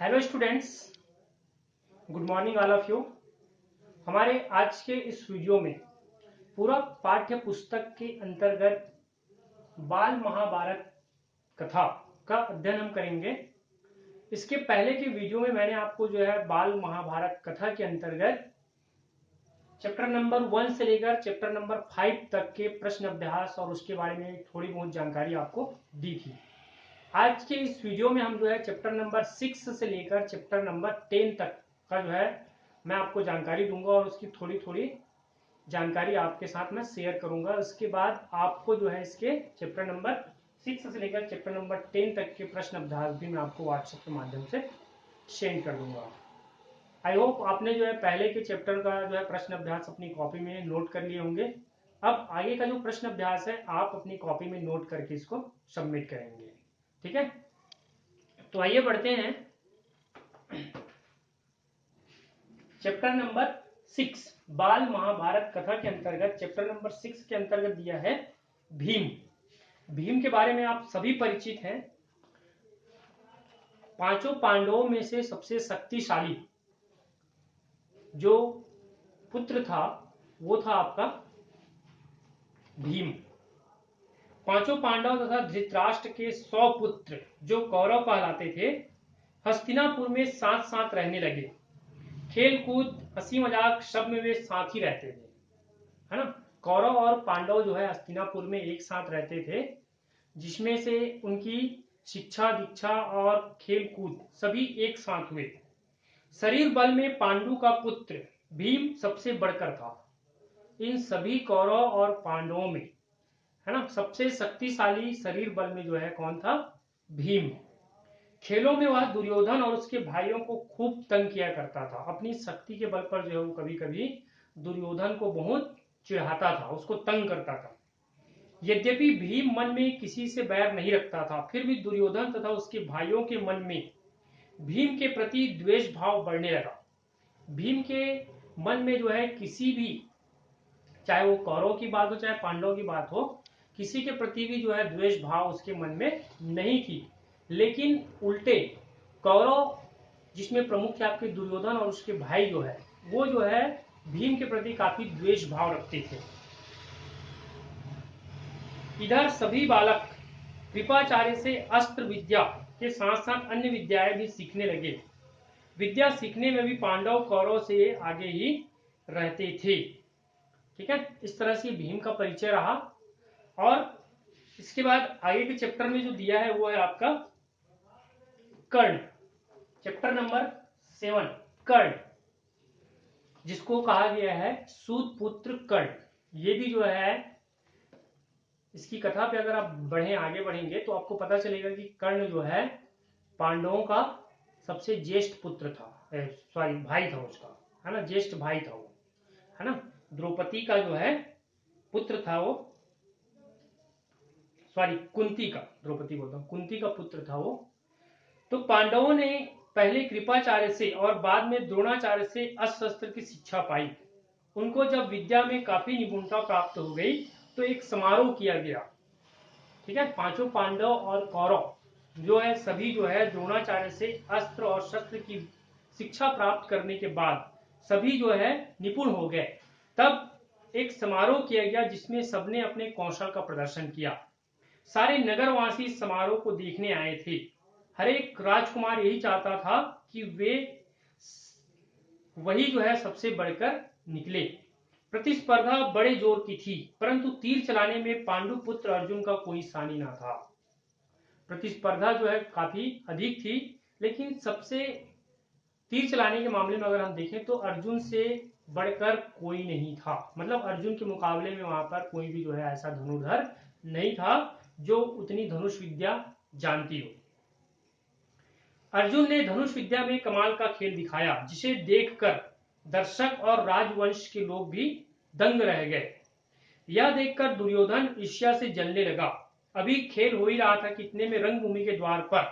Hello students, good morning all of you. हमारे आज के इस वीडियो में पूरा पाठ्य पुस्तक के अंतर्गत बाल महाभारत कथा का अध्ययन हम करेंगे। इसके पहले के वीडियो में मैंने आपको जो है बाल महाभारत कथा के अंतर्गत चैप्टर नंबर 1 से लेकर चैप्टर नंबर 5 तक के प्रश्न अभ्यास और उसके बारे में थोड़ी बहुत जानकारी आपको दी थी। आज के इस वीडियो में हम जो है चैप्टर नंबर 6 से लेकर चैप्टर नंबर 10 तक का जो है मैं आपको जानकारी दूंगा और उसकी थोड़ी थोड़ी जानकारी आपके साथ मैं शेयर करूंगा। उसके बाद आपको जो है इसके चैप्टर नंबर 6 से लेकर चैप्टर नंबर 10 तक के प्रश्न अभ्यास भी मैं आपको व्हाट्सएप के माध्यम से शेयर कर दूंगा। आई होप आपने जो है पहले के चैप्टर का जो है प्रश्न अभ्यास अपनी कॉपी में नोट कर लिए होंगे। अब आगे का जो प्रश्न अभ्यास है आप अपनी कॉपी में नोट करके इसको सबमिट करेंगे, ठीक है। तो आइए बढ़ते हैं चैप्टर नंबर 6 बाल महाभारत कथा के अंतर्गत। चैप्टर नंबर 6 के अंतर्गत दिया है भीम। भीम के बारे में आप सभी परिचित हैं। पांचों पांडवों में से सबसे शक्तिशाली जो पुत्र था वो था आपका भीम। पांचों पांडव तथा धृतराष्ट्र के 100 पुत्र जो कौरव कहलाते थे हस्तिनापुर में साथ साथ रहने लगे। खेल कूद हंसी मजाक सब में वे साथ ही रहते थे, है ना। कौरव और पांडव जो है हस्तिनापुर में एक साथ रहते थे, जिसमें से उनकी शिक्षा दीक्षा और खेल कूद सभी एक साथ हुए। शरीर बल में पांडु का पुत्र भीम सबसे बढ़कर था। इन सभी कौरव और पांडवों में, है ना, सबसे शक्तिशाली शरीर बल में जो है कौन था? भीम। खेलों में वह दुर्योधन और उसके भाइयों को खूब तंग किया करता था। अपनी शक्ति के बल पर जो है वो कभी कभी दुर्योधन को बहुत चिढ़ाता था, उसको तंग करता था। यद्यपि भीम मन में किसी से बैर नहीं रखता था, फिर भी दुर्योधन तथा उसके भाइयों के मन में भीम के प्रति द्वेष भाव बढ़ने लगा। भीम के मन में जो है किसी भी, चाहे वो कौरव की बात हो चाहे पांडव की बात हो, किसी के प्रति भी जो है द्वेष भाव उसके मन में नहीं थी। लेकिन उल्टे कौरव, जिसमें प्रमुख थे आपके दुर्योधन और उसके भाई जो है वो जो है भीम के प्रति काफी द्वेष भाव रखते थे। इधर सभी बालक कृपाचार्य से अस्त्र विद्या के साथ साथ अन्य विद्याएं भी सीखने लगे। विद्या सीखने में भी पांडव कौरव से आगे ही रहते थे, ठीक है। इस तरह से भीम का परिचय रहा। और इसके बाद आगे के चैप्टर में जो दिया है वो है आपका कर्ण। चैप्टर नंबर 7 कर्ण, जिसको कहा गया है सूत पुत्र कर्ण। ये भी जो है इसकी कथा पे अगर आप आगे बढ़ेंगे तो आपको पता चलेगा कि कर्ण जो है पांडवों का सबसे ज्येष्ठ पुत्र था, सॉरी भाई था उसका, है ना, ज्येष्ठ भाई था वो, है ना। द्रौपदी का जो है पुत्र था वो, सॉरी कुंती का, द्रौपदी बोलता हूं, कुंती का पुत्र था वो। तो पांडवों ने पहले कृपाचार्य से और बाद में द्रोणाचार्य से अस्त्र शस्त्र की शिक्षा पाई। उनको जब विद्या में काफी निपुणता प्राप्त हो गई तो एक समारोह किया गया, ठीक है। पांचों पांडव और कौरव जो है सभी जो है द्रोणाचार्य से अस्त्र और शस्त्र की शिक्षा प्राप्त करने के बाद सभी जो है निपुण हो गए। तब एक समारोह किया गया जिसमें सबने अपने कौशल का प्रदर्शन किया। सारे नगरवासी समारोह को देखने आए थे। हर एक राजकुमार यही चाहता था कि वे वही जो है सबसे बढ़कर निकले। प्रतिस्पर्धा बड़े जोर की थी, परंतु तीर चलाने में पांडु पुत्र अर्जुन का कोई सानी ना था। प्रतिस्पर्धा जो है काफी अधिक थी, लेकिन सबसे तीर चलाने के मामले में अगर हम देखें तो अर्जुन से बढ़कर कोई नहीं था। मतलब अर्जुन के मुकाबले में वहां पर कोई भी जो है ऐसा धनुर्धर नहीं था जो उतनी धनुष विद्या जानती हो। अर्जुन ने धनुष विद्या में कमाल का खेल दिखाया, जिसे देखकर दर्शक और राजवंश के लोग भी दंग रह गए। यह देखकर दुर्योधन ईर्ष्या से जलने लगा। अभी खेल हो ही रहा था कि इतने में रंगभूमि के द्वार पर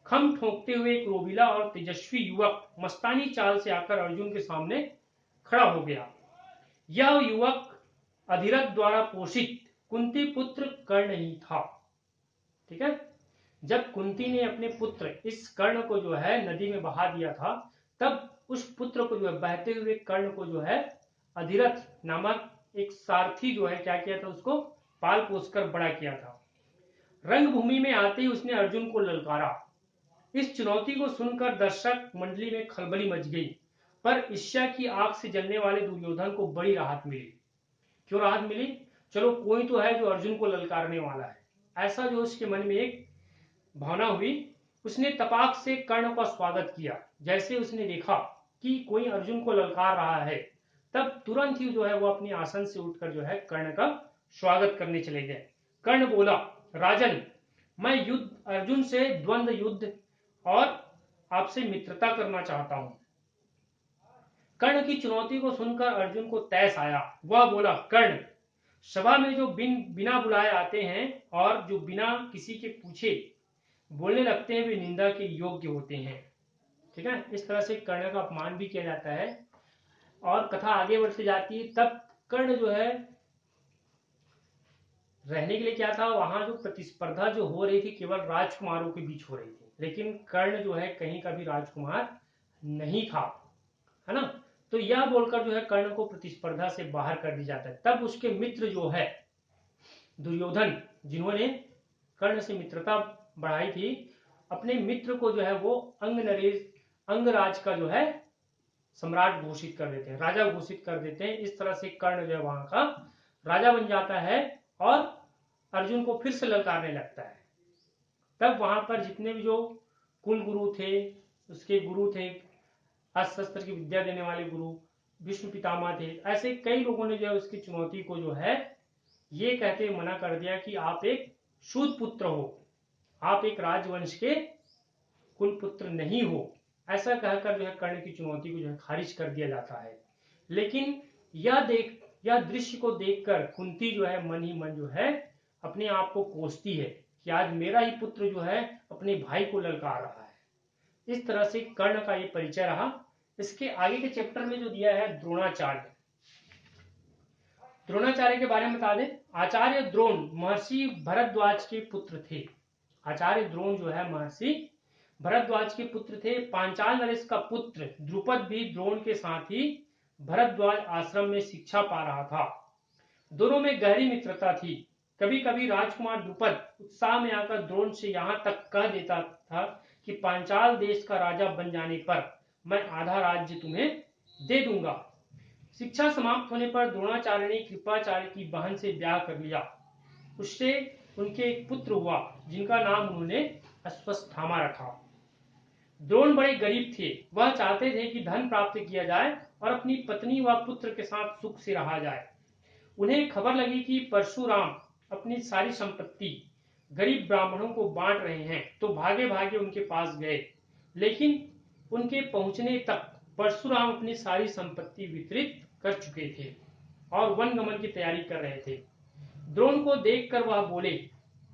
खम ठोंकते हुए एक रोबीला और तेजस्वी युवक मस्तानी चाल से आकर अर्जुन के सामने खड़ा हो गया। यह युवक अधिरथ द्वारा पोषित कुंती पुत्र कर्ण ही था, ठीक है। जब कुंती ने अपने पुत्र इस कर्ण को जो है नदी में बहा दिया था, तब उस पुत्र को जो है बहते हुए कर्ण को जो है अधिरथ नामक एक सारथी जो है क्या किया था, उसको पाल पोस कर बड़ा किया था। रंगभूमि में आते ही उसने अर्जुन को ललकारा। इस चुनौती को सुनकर दर्शक मंडली में खलबली मच गई, पर ईर्ष्या की आग से जलने वाले दुर्योधन को बड़ी राहत मिली। क्यों राहत मिली? चलो कोई तो है जो अर्जुन को ललकारने वाला है, ऐसा जो उसके मन में एक भावना हुई। उसने तपाक से कर्ण का स्वागत किया। जैसे उसने देखा कि कोई अर्जुन को ललकार रहा है, तब तुरंत ही जो है वो अपनी आसन से उठकर जो है कर्ण का स्वागत करने चले गए। कर्ण बोला, राजन, मैं युद्ध अर्जुन से द्वंद्व युद्ध और आपसे मित्रता करना चाहता हूं। कर्ण की चुनौती को सुनकर अर्जुन को तैस आया। वह बोला, कर्ण, सभा में जो बिना बुलाए आते हैं और जो बिना किसी के पूछे बोलने लगते हैं, वे निंदा के योग्य होते हैं। ठीक है, इस तरह से कर्ण का अपमान भी किया जाता है। और कथा आगे बढ़ती जाती है। तब कर्ण जो है रहने के लिए क्या था, वहां जो प्रतिस्पर्धा जो हो रही थी केवल राजकुमारों के बीच हो रही थी, लेकिन कर्ण जो है कहीं का भी राजकुमार नहीं था, है ना। तो यह बोलकर जो है कर्ण को प्रतिस्पर्धा से बाहर कर दिया जाता है। तब उसके मित्र जो है दुर्योधन, जिन्होंने कर्ण से मित्रता बढ़ाई थी, अपने मित्र को जो है वो अंगराज का जो है सम्राट घोषित कर देते हैं, राजा घोषित कर देते हैं। इस तरह से कर्ण जो है वहां का राजा बन जाता है और अर्जुन को फिर से ललकारने लगता है। तब वहां पर जितने भी जो कुल गुरु थे, उसके गुरु थे, अस्त्र शस्त्र की विद्या देने वाले गुरु भीष्म पितामह थे, ऐसे कई लोगों ने जो है उसकी चुनौती को जो है ये कहते मना कर दिया कि आप एक शूद्र पुत्र हो, आप एक राजवंश के कुल पुत्र नहीं हो। ऐसा कहकर जो है कर्ण की चुनौती को जो है खारिज कर दिया जाता है। लेकिन यह दृश्य को देखकर कुंती जो है मन ही मन जो है अपने आप को कोसती है कि आज मेरा ही पुत्र जो है अपने भाई को ललकार रहा है। इस तरह से कर्ण का ये परिचय रहा। इसके आगे के चैप्टर में जो दिया है द्रोणाचार्य, द्रोणाचार्य के बारे में बता दें। आचार्य द्रोण महर्षि भरद्वाज के पुत्र थे। आचार्य द्रोण जो है महर्षि भरद्वाज के पुत्र थे। पांचाल नरेश का पुत्र द्रुपद भी द्रोण के साथ ही भरद्वाज आश्रम में शिक्षा पा रहा था। दोनों में गहरी मित्रता थी। कभी कभी राजकुमार द्रुपद उत्साह में आकर द्रोण से यहां तक कह देता था कि पांचाल देश का राजा बन जाने पर मैं आधा राज्य तुम्हें दे दूंगा। शिक्षा समाप्त होने पर द्रोणाचार्य ने कृपाचार्य की बहन से ब्याह कर लिया। उससे उनके एक पुत्र हुआ जिनका नाम उन्होंने अश्वत्थामा रखा। द्रोण बड़े गरीब थे। वह चाहते थे कि धन प्राप्त किया जाए और अपनी पत्नी व पुत्र के साथ सुख से रहा जाए। उन्हें खबर लगी कि परशुराम अपनी सारी संपत्ति गरीब ब्राह्मणों को बांट रहे हैं, तो भागे भागे उनके पास गए। लेकिन उनके पहुंचने तक परशुराम अपनी सारी संपत्ति वितरित कर चुके थे और वन गमन की तैयारी कर रहे थे। द्रोण को देखकर वह बोले,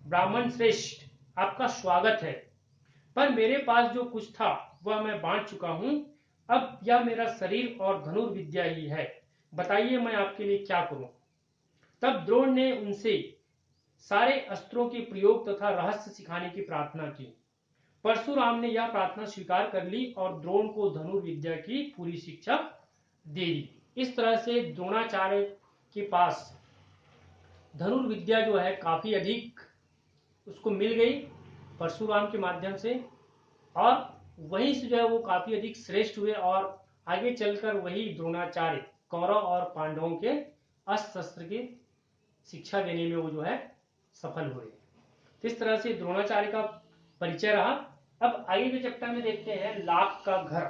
ब्राह्मण श्रेष्ठ, आपका स्वागत है, पर मेरे पास जो कुछ था वह मैं बांट चुका हूं। अब यह मेरा शरीर और धनुर्विद्या ही है। बताइए मैं आपके लिए क्या करूं। तब द्रोण ने उनसे सारे अस्त्रों के प्रयोग तथा रहस्य सिखाने की प्रार्थना की। परशुराम ने यह प्रार्थना स्वीकार कर ली और द्रोण को धनुर्विद्या की पूरी शिक्षा दे दी। इस तरह से द्रोणाचार्य के पास धनुर्विद्या जो है काफी अधिक उसको मिल गई परशुराम के माध्यम से, और वहीं से जो है वो काफी अधिक श्रेष्ठ हुए और आगे चलकर वही द्रोणाचार्य कौरव और पांडवों के अस्त्र शस्त्र की शिक्षा देने में वो जो है सफल हुए। इस तरह से द्रोणाचार्य का परिचय रहा। अब आगे के चैप्टर में देखते हैं लाख का घर।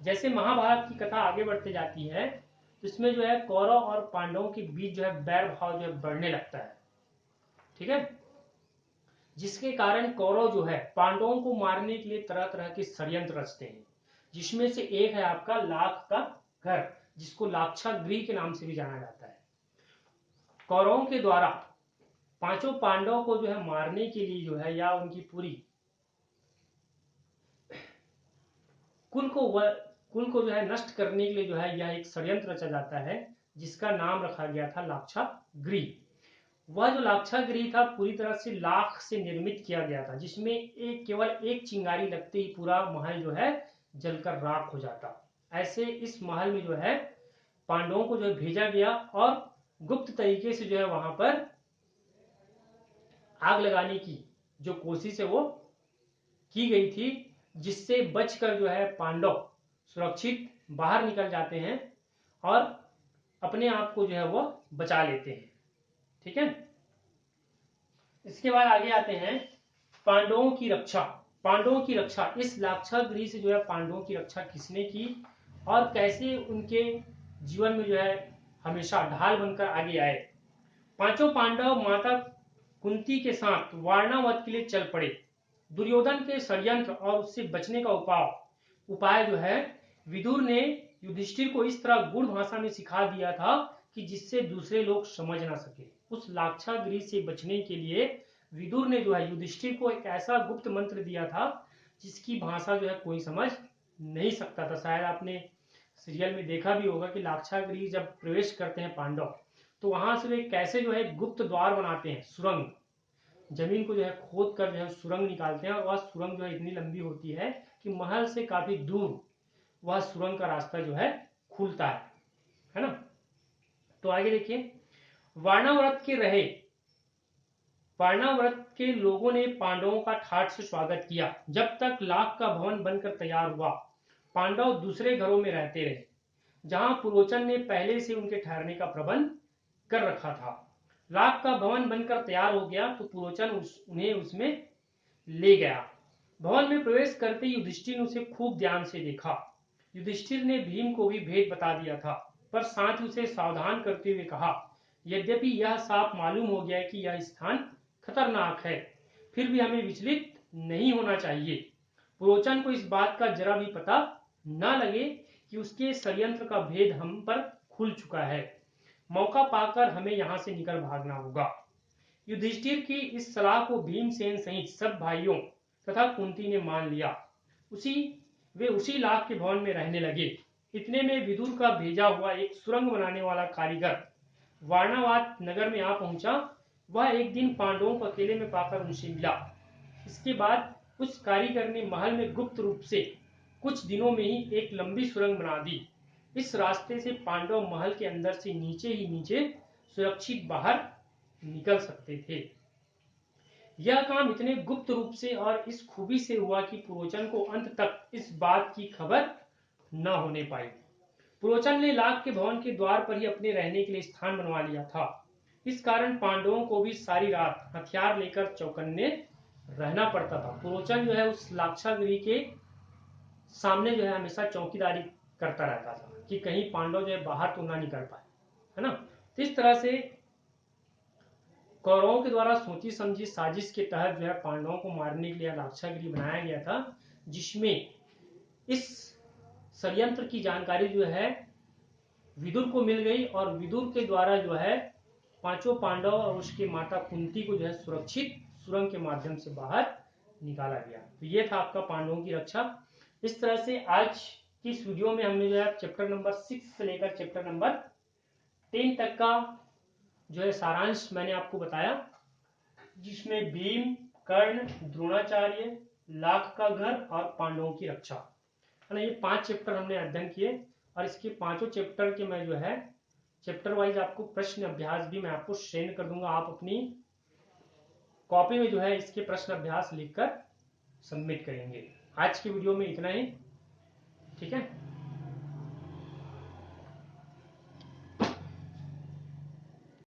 जैसे महाभारत की कथा आगे बढ़ती जाती है, तो इसमें जो है कौरव और पांडवों के बीच जो है बैर भाव जो है बढ़ने लगता है। ठीक है, जिसके कारण कौरव जो है पांडवों को मारने के लिए तरह तरह के षड्यंत्र रचते हैं, जिसमें से एक है आपका लाख का घर, जिसको लाक्षागृह के नाम से भी जाना जाता है। कौरवों के द्वारा पांचों पांडवों को जो है मारने के लिए जो है या उनकी पूरी कुल को जो है नष्ट करने के लिए जो है यह एक षड्यंत्र रचा जाता है, जिसका नाम रखा गया था लाक्षागृह। वह जो लाक्षागृह था पूरी तरह से लाख से निर्मित किया गया था, जिसमें केवल एक चिंगारी लगते ही पूरा महल जो है जलकर राख हो जाता। ऐसे इस महल में जो है पांडवों को जो है भेजा गया और गुप्त तरीके से जो है वहां पर आग लगाने की जो कोशिश है वो की गई थी, जिससे बचकर जो है पांडव सुरक्षित बाहर निकल जाते हैं और अपने आप को जो है वो बचा लेते हैं। ठीक है, इसके बाद आगे आते हैं पांडवों की रक्षा। पांडवों की रक्षा, इस लाक्षागृह से जो है पांडवों की रक्षा किसने की और कैसे उनके जीवन में जो है हमेशा ढाल बनकर आगे आए। पांचों पांडव माता कुंती के साथ वारणावत के लिए चल पड़े। दुर्योधन के षड्यंत्र और उससे बचने का उपाय जो है विदुर ने युधिष्ठिर को इस तरह गुड़ भाषा में सिखा दिया था कि जिससे दूसरे लोग समझ ना सके। उस लाक्षागृह से बचने के लिए विदुर ने जो है युधिष्ठिर को एक ऐसा गुप्त मंत्र दिया था जिसकी भाषा जो है कोई समझ नहीं सकता था। शायद आपने सीरियल में देखा भी होगा कि लाक्षागृह जब प्रवेश करते हैं पांडव, तो वहां से वे कैसे जो है गुप्त द्वार बनाते हैं, सुरंग, जमीन को जो है खोद कर जो है सुरंग निकालते हैं और वह सुरंग जो है इतनी लंबी होती है कि महल से काफी दूर वह सुरंग का रास्ता जो है खुलता है ना। तो आगे देखिए, वारणाव्रत के रहे वारणाव्रत के लोगों ने पांडवों का ठाठ से स्वागत किया। जब तक लाख का भवन बनकर तैयार हुआ, पांडव दूसरे घरों में रहते रहे जहां पुरोचन ने पहले से उनके ठहरने का प्रबंध कर रखा था। लाख का भवन बनकर तैयार हो गया तो पुरोचन उन्हें उसमें ले गया। भवन में प्रवेश करते ही युधिष्ठिर ने उसे खूब ध्यान से देखा। युधिष्ठिर ने भीम को भी भेद बता दिया था, पर साथ ही उसे सावधान करते हुए कहा, यद्यपि यह साफ मालूम हो गया है कि यह स्थान खतरनाक है, फिर भी हमें विचलित नहीं होना चाहिए। पुरोचन को इस बात का जरा भी पता न लगे कि उसके षड्यंत्र का भेद हम पर खुल चुका है। मौका पाकर हमें यहां से निकल भागना होगा। युधिष्ठिर की इस सलाह को भीमसेन सहित सब भाइयों तथा कुंती ने मान लिया। वे उसी लाख के भवन में रहने लगे। इतने में विदुर का भेजा हुआ एक सुरंग बनाने वाला कारीगर वारणावत नगर में आ पहुंचा। वह एक दिन पांडवों को अकेले में पाकर उनसे मिला। इसके बाद उस कारीगर ने महल में गुप्त रूप से कुछ दिनों में ही एक लंबी सुरंग बना दी। इस रास्ते से पांडव महल के अंदर से नीचे ही नीचे सुरक्षित बाहर निकल सकते थे। यह काम इतने गुप्त रूप से और इस खूबी से हुआ कि पुरोचन को अंत तक इस बात की खबर न होने पाई। पुरोचन ने लाख के भवन के द्वार पर ही अपने रहने के लिए स्थान बनवा लिया था। इस कारण पांडवों को भी सारी रात हथियार लेकर चौकन्ने रहना पड़ता था। पुरोचन जो है उस लाक्षागृह के सामने जो है हमेशा चौकीदारी करता रहता था कि कहीं पांडव जो है बाहर तो ना निकल पाए, है ना। तो इस तरह से कौरवों के द्वारा सोची समझी साजिश के तहत जो है पांडवों को मारने के लिए लाक्षागृह बनाया गया था, जिसमें इस षड्यंत्र की जानकारी जो है विदुर को मिल गई और विदुर के द्वारा जो है पांचों पांडव और उसकी माता कुंती को जो है सुरक्षित सुरंग के माध्यम से बाहर निकाला गया। तो ये था आपका पांडवों की रक्षा। इस तरह से आज की इस वीडियो में हमने जो है चैप्टर नंबर 6 से लेकर चैप्टर नंबर 10 तक का जो है सारांश मैंने आपको बताया, जिसमें भीम, कर्ण, द्रोणाचार्य, लाख का घर और पांडवों की रक्षा, है ना। ये 5 चैप्टर हमने अध्ययन किए और इसके पांचों चैप्टर के मैं जो है चैप्टर वाइज आपको प्रश्न अभ्यास भी मैं आपको सेंड कर दूंगा। आप अपनी कॉपी में जो है इसके प्रश्न अभ्यास लिखकर सबमिट करेंगे। आज की वीडियो में इतना ही, ठीक है।